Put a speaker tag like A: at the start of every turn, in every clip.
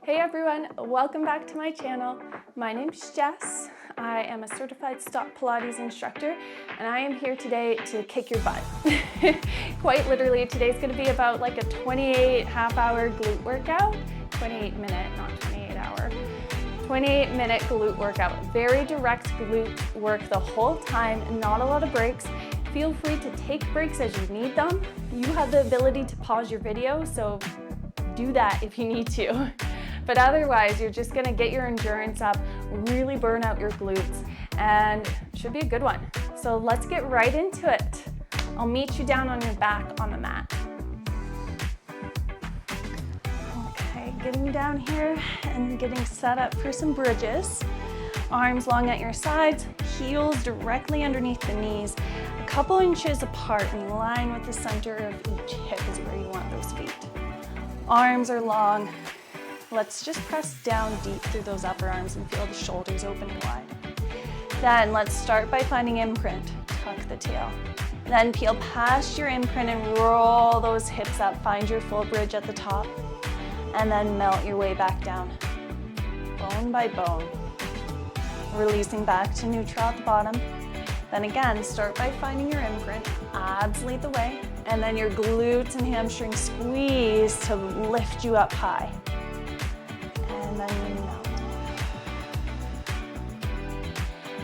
A: Hey everyone, welcome back to my channel. My name's Jess. I am a certified stock Pilates instructor and I am here today to kick your butt. Quite literally, today's going to be about like a 28 half-hour glute workout. 28-minute, not 28-hour. 28-minute glute workout. Very direct glute work the whole time, not a lot of breaks. Feel free to take breaks as you need them. You have the ability to pause your video, so do that if you need to. But otherwise, you're just gonna get your endurance up, really burn out your glutes, and it should be a good one. So let's get right into it. I'll meet you down on your back on the mat. Okay, getting down here and getting set up for some bridges. Arms long at your sides, heels directly underneath the knees, a couple inches apart in line with the center of each hip is where you want those feet. Arms are long. Let's just press down deep through those upper arms and feel the shoulders open and wide. Then let's start by finding imprint. Tuck the tail. Then peel past your imprint and roll those hips up. Find your full bridge at the top. And then melt your way back down, bone by bone. Releasing back to neutral at the bottom. Then again, start by finding your imprint. Abs lead the way. And then your glutes and hamstrings squeeze to lift you up high. And then you melt.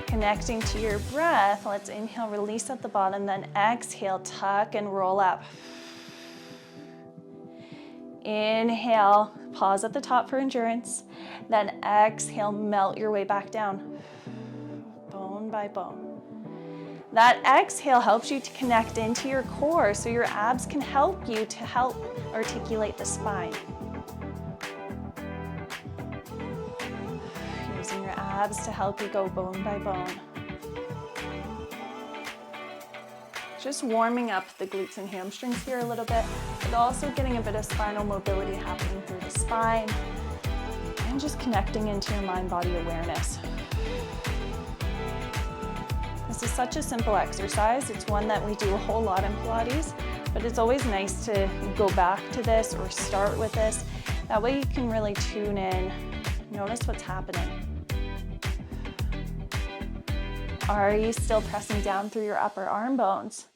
A: Connecting to your breath, let's inhale, release at the bottom, then exhale, tuck and roll up. Inhale, pause at the top for endurance, then exhale, melt your way back down, bone by bone. That exhale helps you to connect into your core so your abs can help you to help articulate the spine. Using your abs to help you go bone by bone. Just warming up the glutes and hamstrings here a little bit, but also getting a bit of spinal mobility happening through the spine and just connecting into your mind-body awareness. This is such a simple exercise. It's one that we do a whole lot in Pilates, but it's always nice to go back to this or start with this. That way you can really tune in, notice what's happening. Are you still pressing down through your upper arm bones?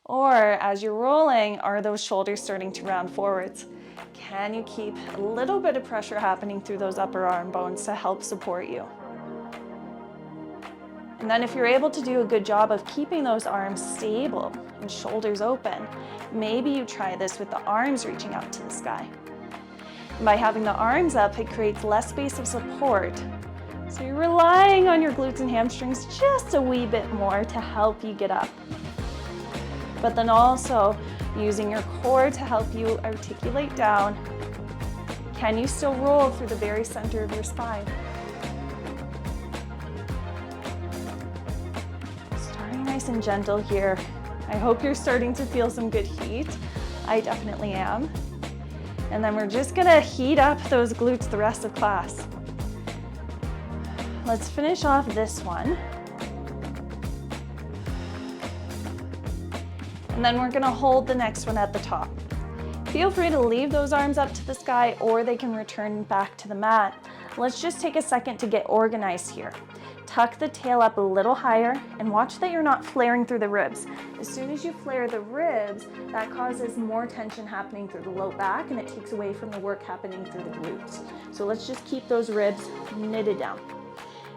A: Or as you're rolling, are those shoulders starting to round forwards? Can you keep a little bit of pressure happening through those upper arm bones to help support you? And then if you're able to do a good job of keeping those arms stable and shoulders open, maybe you try this with the arms reaching up to the sky. And by having the arms up, it creates less space of support. So you're relying on your glutes and hamstrings just a wee bit more to help you get up. But then also using your core to help you articulate down. Can you still roll through the very center of your spine? Starting nice and gentle here. I hope you're starting to feel some good heat. I definitely am. And then we're just gonna heat up those glutes the rest of class. Let's finish off this one. And then we're gonna hold the next one at the top. Feel free to leave those arms up to the sky or they can return back to the mat. Let's just take a second to get organized here. Tuck the tail up a little higher and watch that you're not flaring through the ribs. As soon as you flare the ribs, that causes more tension happening through the low back and it takes away from the work happening through the glutes. So let's just keep those ribs knitted down.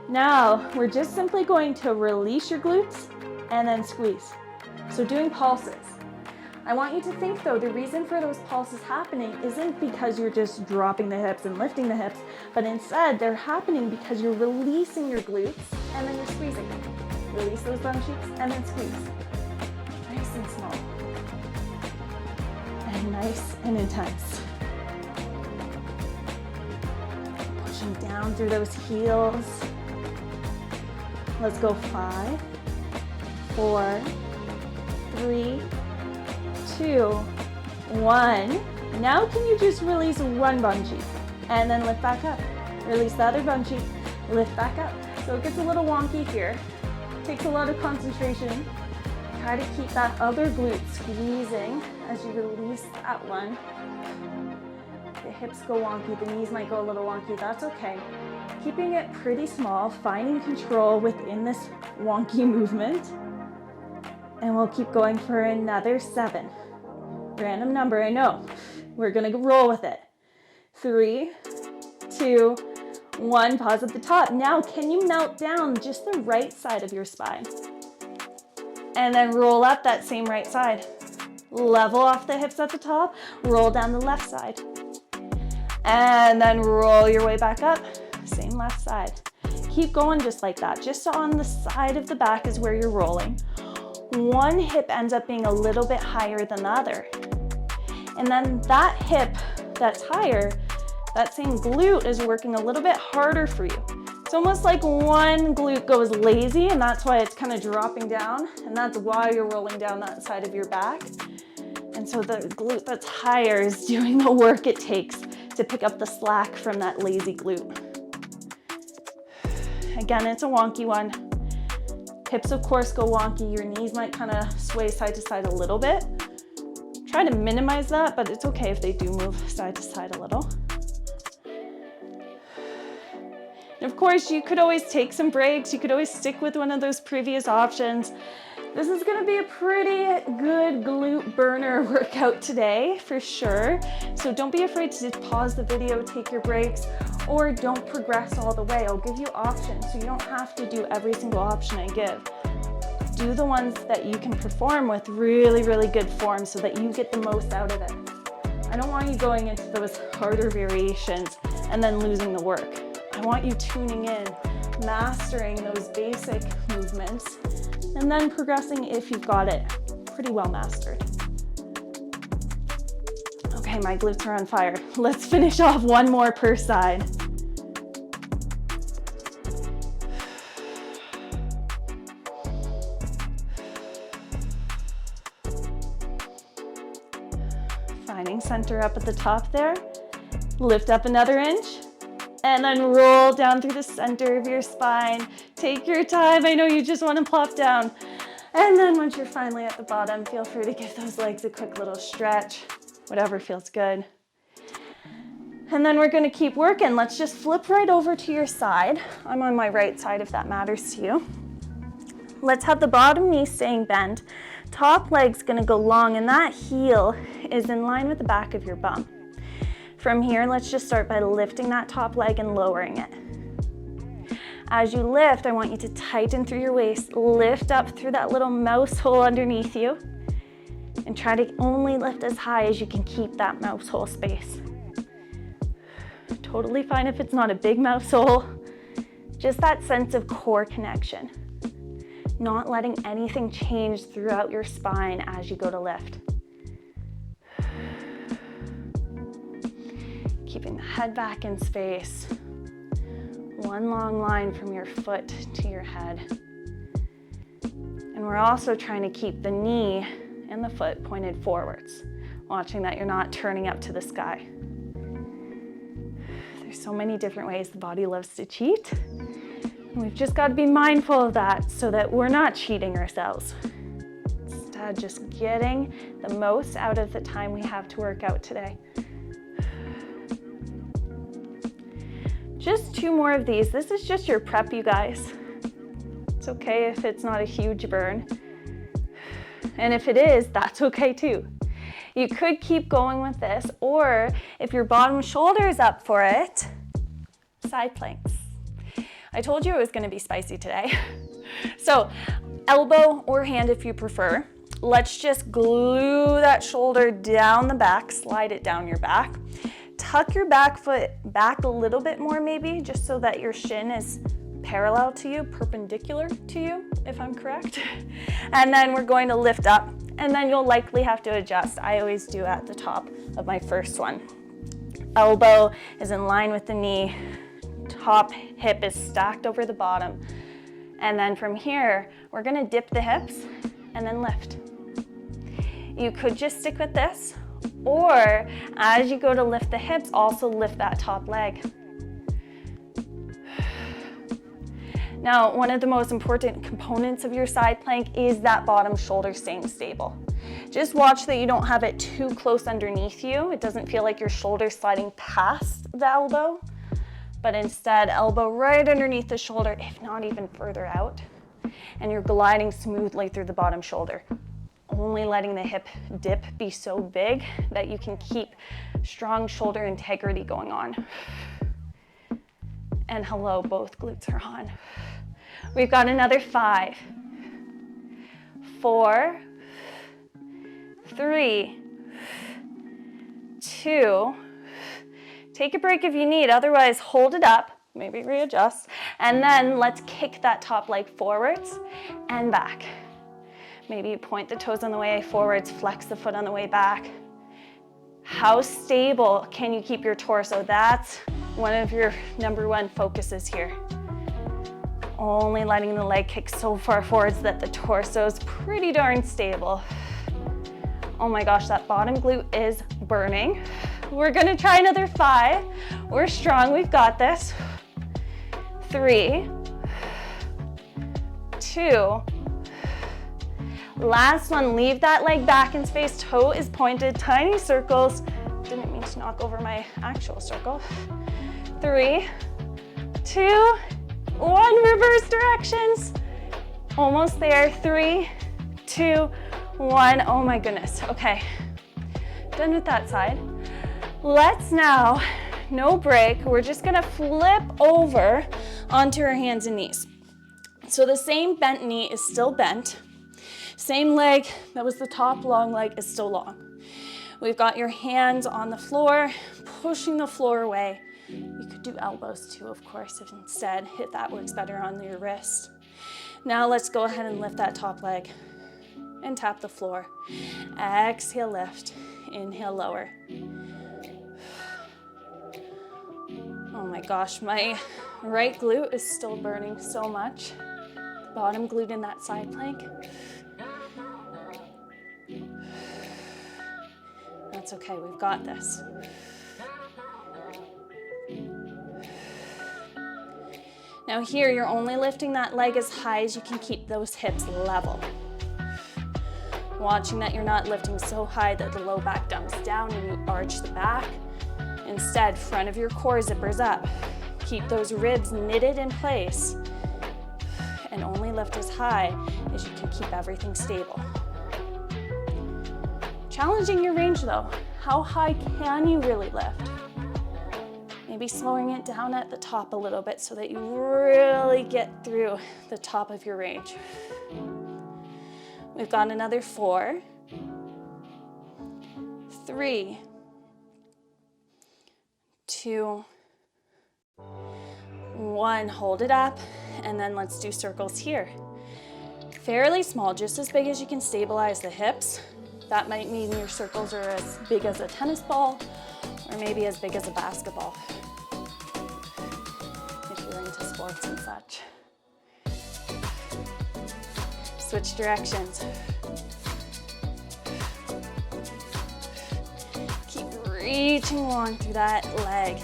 A: Now, we're just simply going to release your glutes and then squeeze. So doing pulses. I want you to think though, the reason for those pulses happening isn't because you're just dropping the hips and lifting the hips, but instead they're happening because you're releasing your glutes and then you're squeezing. Release those bum cheeks and then squeeze. Nice and small. And nice and intense. Pushing down through those heels. Let's go 5, 4, 3, 2, 1. Now can you just release one bum cheek and then lift back up. Release the other bum cheek, lift back up. So it gets a little wonky here. Takes a lot of concentration. Try to keep that other glute squeezing as you release that one. The hips go wonky, the knees might go a little wonky, that's okay. Keeping it pretty small, finding control within this wonky movement. And we'll keep going for another 7. Random number, I know. We're gonna roll with it. 3, 2, 1, pause at the top. Now, can you melt down just the right side of your spine? And then roll up that same right side. Level off the hips at the top, roll down the left side. And then roll your way back up, same left side. Keep going just like that. Just on the side of the back is where you're rolling. One hip ends up being a little bit higher than the other. And then that hip that's higher, that same glute is working a little bit harder for you. It's almost like one glute goes lazy, and that's why it's kind of dropping down, and that's why you're rolling down that side of your back. And so the glute that's higher is doing the work it takes to pick up the slack from that lazy glute. Again, it's a wonky one. Hips, of course, go wonky. Your knees might kind of sway side to side a little bit. Try to minimize that, but it's okay if they do move side to side a little. And of course, you could always take some breaks. You could always stick with one of those previous options. This is gonna be a pretty good glute burner workout today, for sure. So don't be afraid to just pause the video, take your breaks, or don't progress all the way. I'll give you options, so you don't have to do every single option I give. Do the ones that you can perform with really, really good form so that you get the most out of it. I don't want you going into those harder variations and then losing the work. I want you tuning in, mastering those basic movements, and then progressing if you've got it pretty well mastered. Okay, my glutes are on fire. Let's finish off one more per side. Finding center up at the top there. Lift up another inch. And then roll down through the center of your spine. Take your time. I know you just want to plop down. And then once you're finally at the bottom, feel free to give those legs a quick little stretch, whatever feels good. And then we're going to keep working. Let's just flip right over to your side. I'm on my right side if that matters to you. Let's have the bottom knee staying bent. Top leg's going to go long, and that heel is in line with the back of your bum. From here, let's just start by lifting that top leg and lowering it. As you lift, I want you to tighten through your waist, lift up through that little mouse hole underneath you, and try to only lift as high as you can keep that mouse hole space. Totally fine if it's not a big mouse hole, just that sense of core connection, not letting anything change throughout your spine as you go to lift. Keeping the head back in space. One long line from your foot to your head. And we're also trying to keep the knee and the foot pointed forwards, watching that you're not turning up to the sky. There's so many different ways the body loves to cheat. And we've just got to be mindful of that so that we're not cheating ourselves. Instead, just getting the most out of the time we have to work out today. Just 2 more of these. This is just your prep, you guys. It's okay if it's not a huge burn. And if it is, that's okay too. You could keep going with this, or if your bottom shoulder is up for it, side planks. I told you it was going to be spicy today. So elbow or hand if you prefer. Let's just glue that shoulder down the back, slide it down your back. Tuck your back foot back a little bit more maybe, just so that your shin is parallel to you, perpendicular to you, if I'm correct. And then we're going to lift up, and then you'll likely have to adjust. I always do at the top of my first one. Elbow is in line with the knee, top hip is stacked over the bottom. And then from here, we're gonna dip the hips and then lift. You could just stick with this, or as you go to lift the hips, also lift that top leg. Now, one of the most important components of your side plank is that bottom shoulder staying stable. Just watch that you don't have it too close underneath you. It doesn't feel like your shoulder's sliding past the elbow, but instead elbow right underneath the shoulder, if not even further out. And you're gliding smoothly through the bottom shoulder. Only letting the hip dip be so big that you can keep strong shoulder integrity going on. And hello, both glutes are on. We've got another 5, 4, 3, 2, take a break if you need, otherwise hold it up, maybe readjust, and then let's kick that top leg forwards and back. Maybe you point the toes on the way forwards, flex the foot on the way back. How stable can you keep your torso? That's one of your #1 focuses here. Only letting the leg kick so far forwards that the torso is pretty darn stable. Oh my gosh, that bottom glute is burning. We're gonna try another 5. We're strong, we've got this. 3, 2, last one, leave that leg back in space, toe is pointed, tiny circles. Didn't mean to knock over my actual circle. 3, 2, 1, reverse directions. Almost there, 3, 2, 1, oh my goodness, okay. Done with that side. Let's now, no break, we're just gonna flip over onto our hands and knees. So the same bent knee is still bent. Same leg, that was the top long leg, is still long. We've got your hands on the floor, pushing the floor away. You could do elbows too, of course, if instead, if that works better on your wrist. Now let's go ahead and lift that top leg and tap the floor. Exhale, lift. Inhale, lower. Oh my gosh, my right glute is still burning so much. Bottom glute in that side plank. That's okay, we've got this. Now here, you're only lifting that leg as high as you can keep those hips level. Watching that you're not lifting so high that the low back dumps down and you arch the back. Instead, front of your core zippers up. Keep those ribs knitted in place and only lift as high as you can keep everything stable. Challenging your range though. How high can you really lift? Maybe slowing it down at the top a little bit so that you really get through the top of your range. We've got another 4, 3, 2, 1. Hold it up, and then let's do circles here. Fairly small, just as big as you can stabilize the hips. That might mean your circles are as big as a tennis ball, or maybe as big as a basketball, if you're into sports and such. Switch directions. Keep reaching long through that leg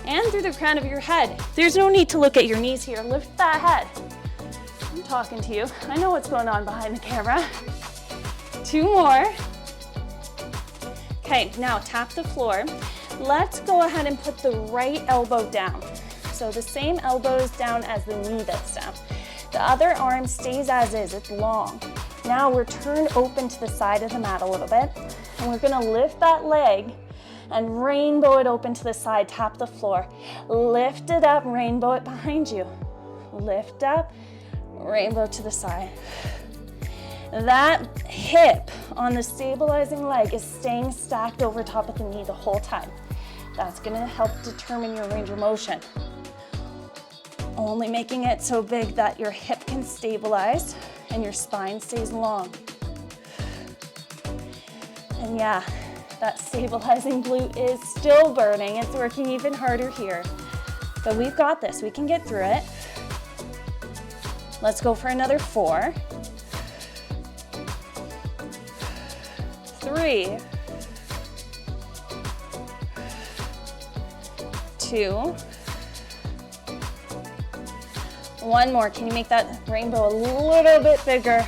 A: and through the crown of your head. There's no need to look at your knees here. Lift that head. I'm talking to you. I know what's going on behind the camera. 2 more. Okay, now tap the floor. Let's go ahead and put the right elbow down. So the same elbow is down as the knee that's down. The other arm stays as is, it's long. Now we're turned open to the side of the mat a little bit, and we're gonna lift that leg and rainbow it open to the side, tap the floor. Lift it up, rainbow it behind you. Lift up, rainbow to the side. That hip on the stabilizing leg is staying stacked over top of the knee the whole time. That's gonna help determine your range of motion. Only making it so big that your hip can stabilize and your spine stays long. And yeah, that stabilizing glute is still burning. It's working even harder here. But we've got this, we can get through it. Let's go for another 4. 3, 2, 1 more. Can you make that rainbow a little bit bigger?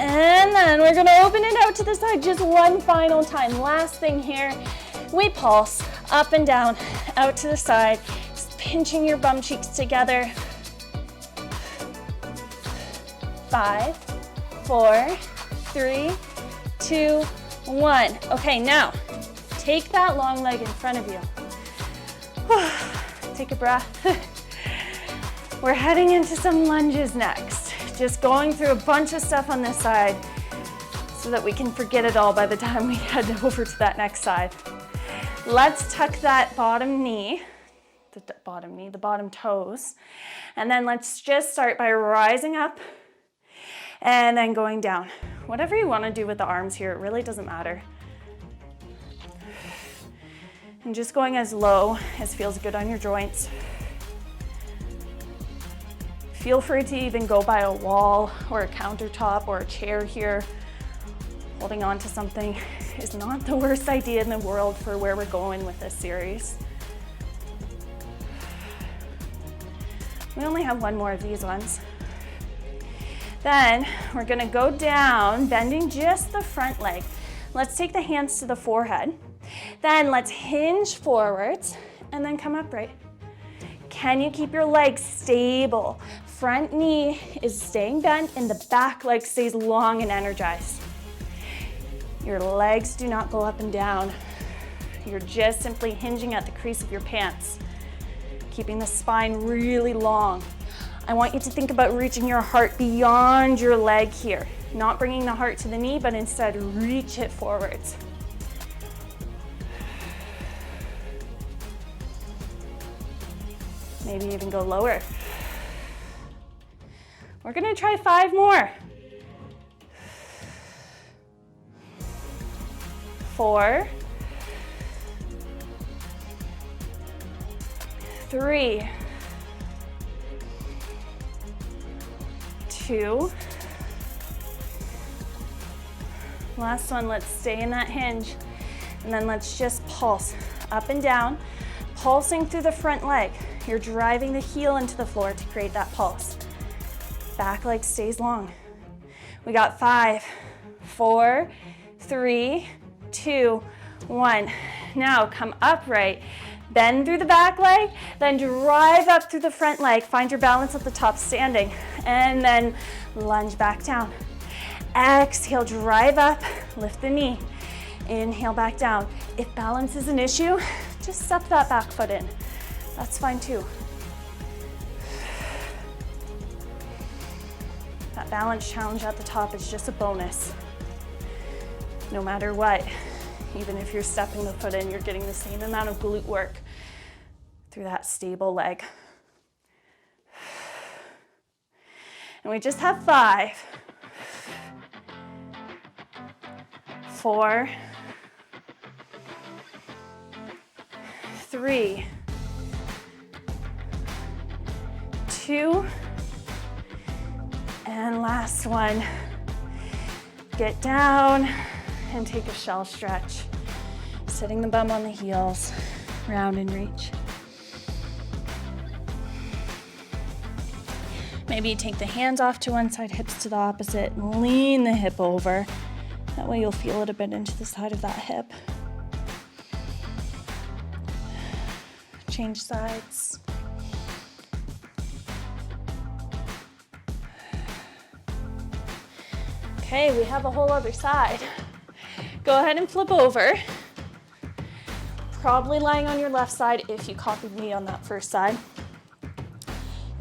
A: And then we're gonna open it out to the side just one final time. Last thing here, we pulse up and down, out to the side, just pinching your bum cheeks together. 5, 4, 3, 2, 1. Okay, now take that long leg in front of you. Take a breath. We're heading into some lunges next. Just going through a bunch of stuff on this side so that we can forget it all by the time we head over to that next side. Let's tuck that bottom knee, the bottom toes, and then let's just start by rising up and then going down. Whatever you want to do with the arms here, it really doesn't matter. And just going as low as feels good on your joints. Feel free to even go by a wall or a countertop or a chair here. Holding on to something is not the worst idea in the world for where we're going with this series. We only have one more of these ones. Then we're gonna go down, bending just the front leg. Let's take the hands to the forehead. Then let's hinge forwards and then come upright. Can you keep your legs stable? Front knee is staying bent and the back leg stays long and energized. Your legs do not go up and down. You're just simply hinging at the crease of your pants, keeping the spine really long. I want you to think about reaching your heart beyond your leg here, not bringing the heart to the knee, but instead reach it forwards. Maybe even go lower. We're gonna try 5 more. 4, 3, 2. Last one, let's stay in that hinge. And then let's just pulse up and down, pulsing through the front leg. You're driving the heel into the floor to create that pulse. Back leg stays long. We got 5, 4, 3, 2, 1. Now come upright, bend through the back leg, then drive up through the front leg. Find your balance at the top standing, and then lunge back down. Exhale, drive up, lift the knee. Inhale, back down. If balance is an issue, just step that back foot in. That's fine too. That balance challenge at the top is just a bonus. No matter what, even if you're stepping the foot in, you're getting the same amount of glute work through that stable leg. And we just have 5, 4, 3, 2, and last one. Get down and take a shell stretch. Sitting the bum on the heels, round and reach. Maybe you take the hands off to one side, hips to the opposite, and lean the hip over. That way you'll feel it a bit into the side of that hip. Change sides. Okay, we have a whole other side. Go ahead and flip over. Probably lying on your left side if you copied me on that first side.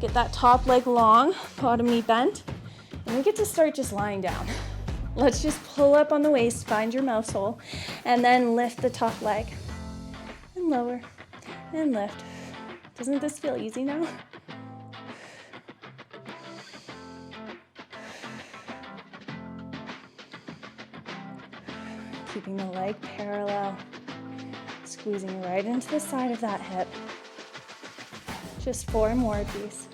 A: Get that top leg long, bottom knee bent, and we get to start just lying down. Let's just pull up on the waist, find your mouse hole, and then lift the top leg. And lower, and lift. Doesn't this feel easy now? Keeping the leg parallel, squeezing right into the side of that hip. Just 4 more of these.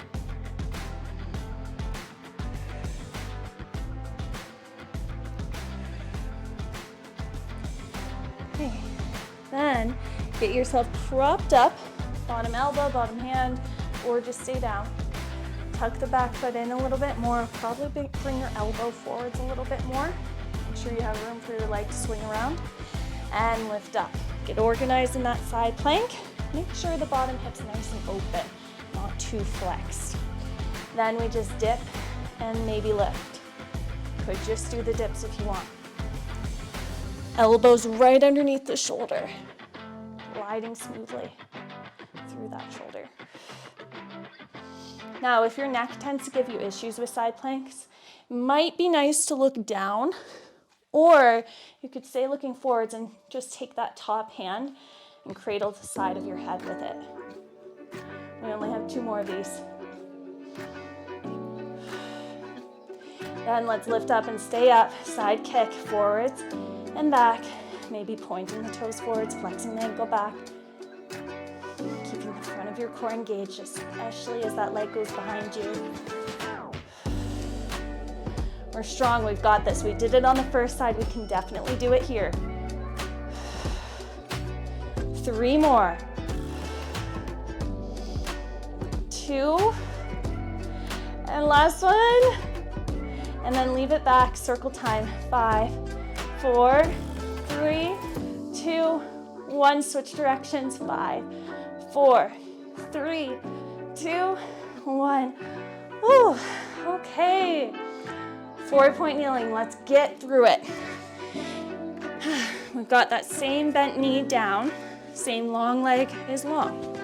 A: Okay, then get yourself propped up, bottom elbow, bottom hand, or just stay down. tuck the back foot in a little bit more. Probably bring your elbow forwards a little bit more. Make sure you have room for your leg to swing around. And lift up. Get organized in that side plank. Make sure the bottom hip's nice and open, not too flexed. Then we just dip and maybe lift. Could just do the dips if you want. Elbows right underneath the shoulder, gliding smoothly through that shoulder. Now, if your neck tends to give you issues with side planks, it might be nice to look down, or you could stay looking forwards and just take that top hand and cradle the side of your head with it. We only have 2 more of these. Then let's lift up and stay up, side kick, forwards and back, maybe pointing the toes forwards, flexing the ankle back, keeping the front of your core engaged, especially as that leg goes behind you. We're strong, we've got this. We did it on the first side, we can definitely do it here. 3 more. 2, and last one. And then leave it back, circle time. 5, 4, 3, 2, 1. Switch directions. 5, 4, 3, 2, 1. Ooh, okay. 4-point kneeling, let's get through it. We've got that same bent knee down, same long leg is long.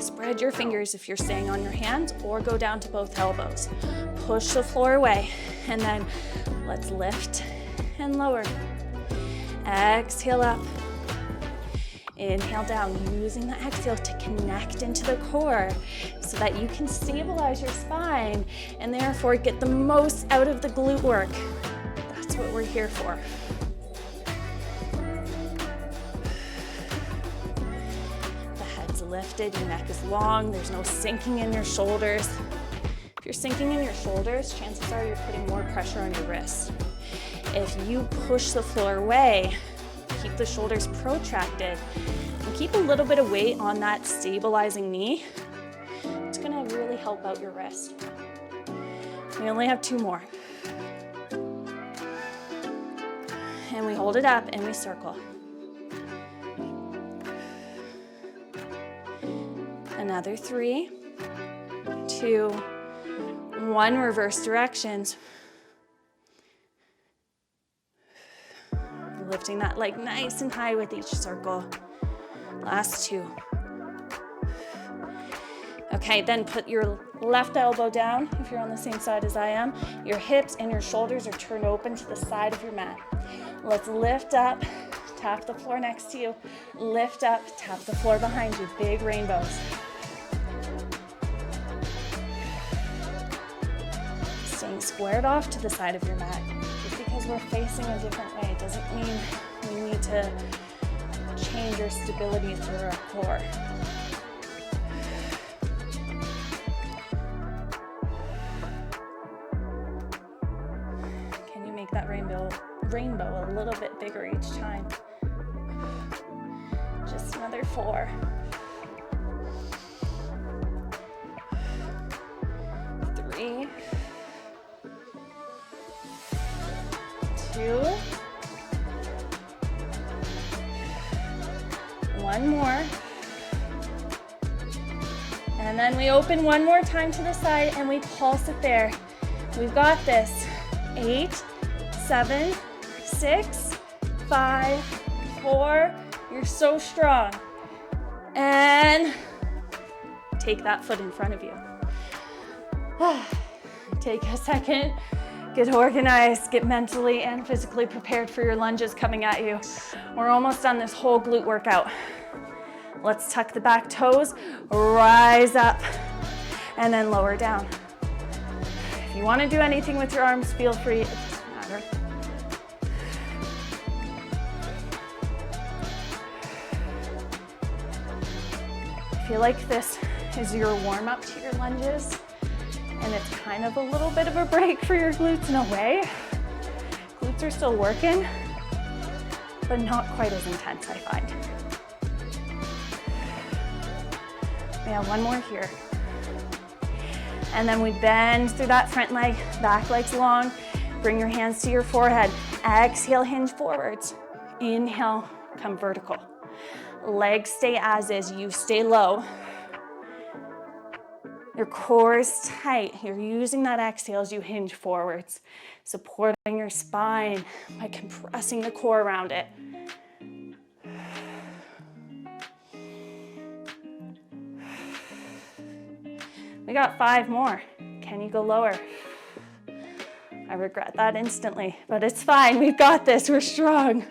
A: Spread your fingers if you're staying on your hands, or go down to both elbows. Push the floor away, and then let's lift and lower. Exhale up. Inhale down, using the exhale to connect into the core so that you can stabilize your spine and therefore get the most out of the glute work. That's what we're here for. The head's lifted, your neck is long, there's no sinking in your shoulders. If you're sinking in your shoulders, chances are you're putting more pressure on your wrists. If you push the floor away, keep the shoulders protracted, and keep a little bit of weight on that stabilizing knee, it's gonna really help out your wrist. We only have 2 more. And we hold it up and we circle. Another 3, 2, 1, reverse directions. Lifting that leg nice and high with each circle. Last 2. Okay, then put your left elbow down if you're on the same side as I am. Your hips and your shoulders are turned open to the side of your mat. Let's lift up, tap the floor next to you. Lift up, tap the floor behind you. Big rainbows. Staying squared off to the side of your mat. Just because we're facing a different way doesn't mean we need to change our stability through our core. Can you make that rainbow a little bit bigger each time? Just another 4. 3, 2, 1 more. And then we open one more time to the side and we pulse it there. We've got this. 8, 7, 6, 5, 4. You're so strong. And take that foot in front of you. Take a second. Get organized, get mentally and physically prepared for your lunges coming at you. We're almost done this whole glute workout. Let's tuck the back toes, rise up, and then lower down. If you want to do anything with your arms, feel free, it doesn't matter. I feel like this is your warm-up to your lunges. And it's kind of a little bit of a break for your glutes in a way. Glutes are still working, but not quite as intense, I find. We have 1 more here. And then we bend through that front leg, back leg's long. Bring your hands to your forehead. Exhale, hinge forwards. Inhale, come vertical. Legs stay as is, you stay low. Your core is tight. You're using that exhale as you hinge forwards, supporting your spine by compressing the core around it. We got 5 more. Can you go lower? I regret that instantly, but it's fine. We've got this. We're strong.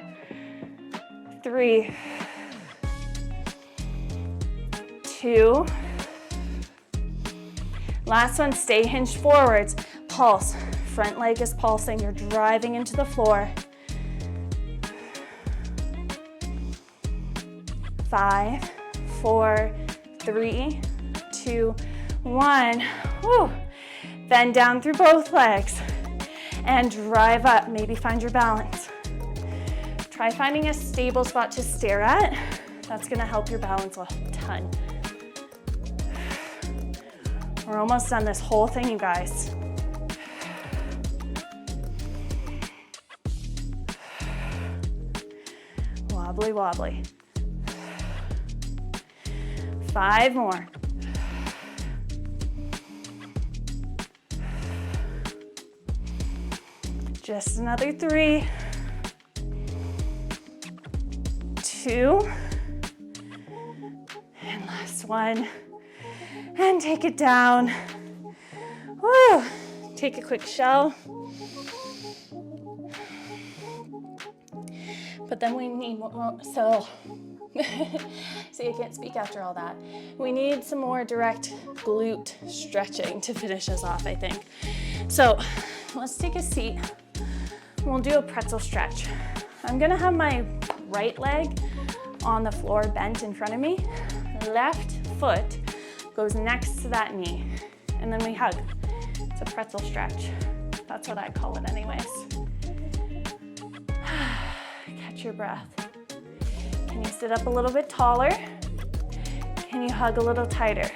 A: 3, 2. Last one, stay hinged forwards. Pulse. Front leg is pulsing. You're driving into the floor. 5, 4, 3, 2, 1. Woo. Bend down through both legs and drive up. Maybe find your balance. Try finding a stable spot to stare at. That's gonna help your balance a ton. We're almost done this whole thing, you guys. Wobbly, wobbly. 5 more. Just another 3, 2, and last one. And take it down. Woo. Take a quick shell. But then we need more, so, see, I can't speak after all that. We need some more direct glute stretching to finish us off, I think. So let's take a seat. We'll do a pretzel stretch. I'm gonna have my right leg on the floor bent in front of me. Left foot goes next to that knee. And then we hug. It's a pretzel stretch. That's what I call it anyways. Catch your breath. Can you sit up a little bit taller? Can you hug a little tighter?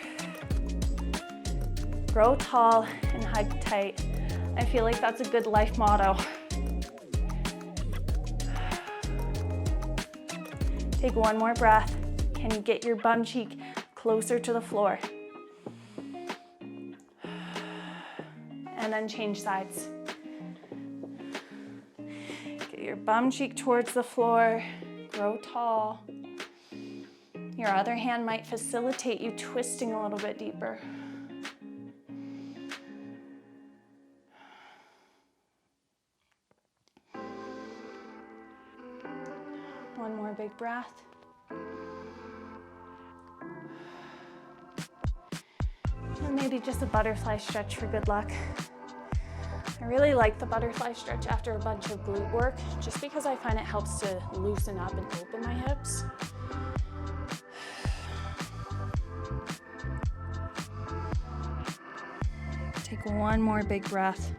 A: Grow tall and hug tight. I feel like that's a good life motto. Take one more breath. Can you get your bum cheek closer to the floor? And then change sides. Get your bum cheek towards the floor. Grow tall. Your other hand might facilitate you twisting a little bit deeper. One more big breath. And maybe just a butterfly stretch for good luck. I really like the butterfly stretch after a bunch of glute work, just because I find it helps to loosen up and open my hips. Take one more big breath.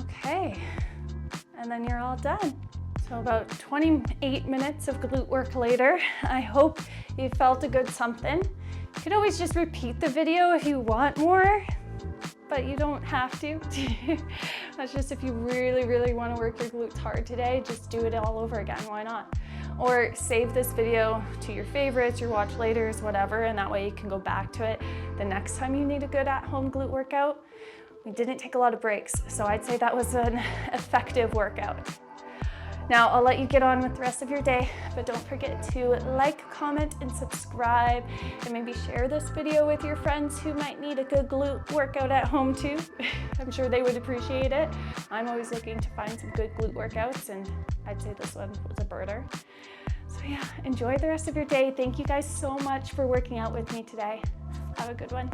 A: Okay, and then you're all done. So about 28 minutes of glute work later, I hope you felt a good something. You can always just repeat the video if you want more, but you don't have to. That's just if you really, really want to work your glutes hard today, just do it all over again, why not? Or save this video to your favorites, your watch laters, whatever, and that way you can go back to it the next time you need a good at-home glute workout. We didn't take a lot of breaks, so I'd say that was an effective workout. Now, I'll let you get on with the rest of your day, but don't forget to like, comment, and subscribe, and maybe share this video with your friends who might need a good glute workout at home too. I'm sure they would appreciate it. I'm always looking to find some good glute workouts, and I'd say this one was a birder. So yeah, enjoy the rest of your day. Thank you guys so much for working out with me today. Have a good one.